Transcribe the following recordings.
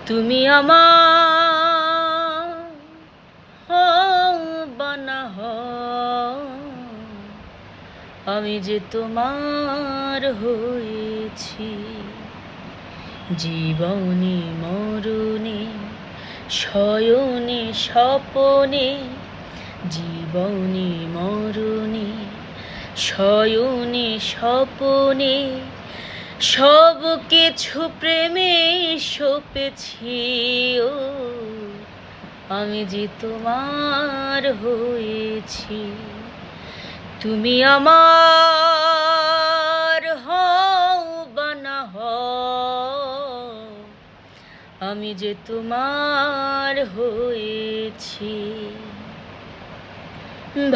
তুমি আমার হও বা না হও, আমি যে তোমার হয়েছি। জীবনে মরণে শয়নে স্বপনে, জীবনে মরণে শয়নে স্বপনে, সব কিছু প্রেমে সপেছি। ও আমি যে তোমার হয়েছি। তুমি আমার হও বা না হও, আমি যে তোমার হয়েছি।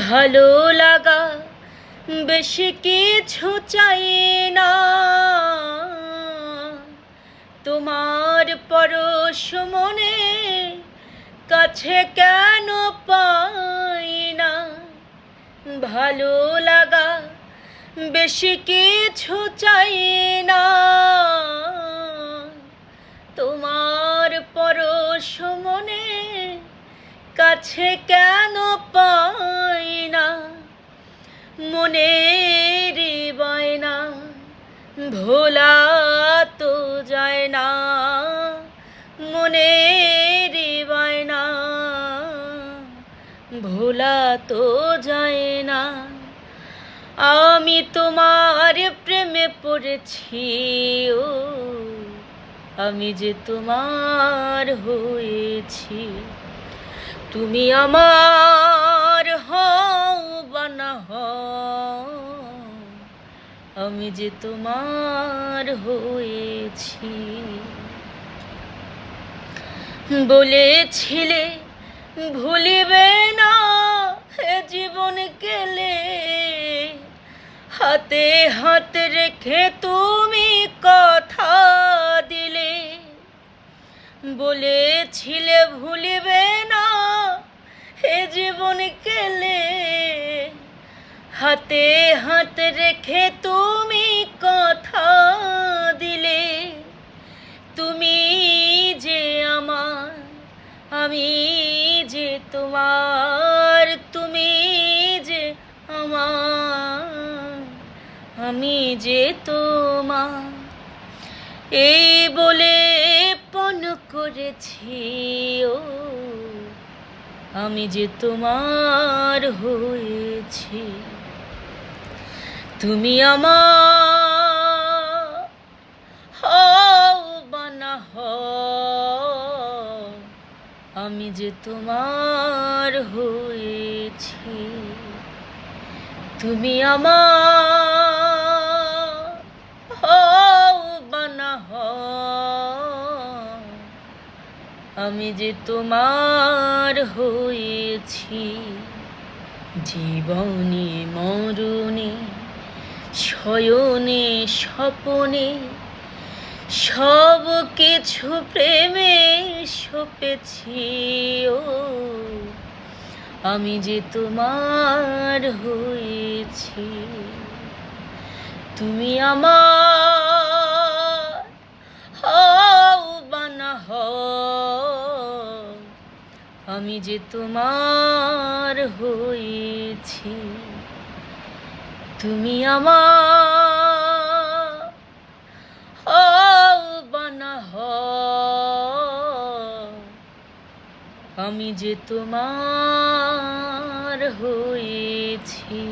ভালো লাগা বেশি কিছু চাই না, তোমার পরশ মনে কাছে কেন পাই না। ভালো লাগা বেশি কিছু চাই না, তোমার পরশ মনে কাছে কেন পাই না। মনের বায়না ভোলা তো যায় না, মনের বায়না ভোলা তো যায় না। আমি তোমার প্রেমে পড়েছি। ও আমি যে তোমার হয়েছি। তুমি আমার হও বা না হও, আমি যে তোমার হয়েছি। বলেছিলে ভুলিবে না এ জীবন গেলে, হাতে হাত রেখে তুমি কথা দিলে। বলেছিলে ভুলিবে না এ জীবন গেলে, হাতে হাত রেখে তুমি কথা দিলে। তুমি যে আমার, আমি যে তোমার। তুমি যে আমার, আমি যে তোমার। এই বলে পণ করেছি। ও আমি যে তোমার হয়েছি। তুমি আমার হও বা না হও, আমি যে তোমার হয়েছি। তুমি আমার হও বা না হও, আমি যে তোমার হয়েছি। জীবনে মরণে শয়নে স্বপনে, সব কিছু প্রেমে সপেছি। ও আমি যে তোমার হয়েছি। তুমি আমার হও বা না হও, আমি যে তোমার হয়েছি। তুমি আমার হও বা না হও, আমি যে তোমার হয়েছি।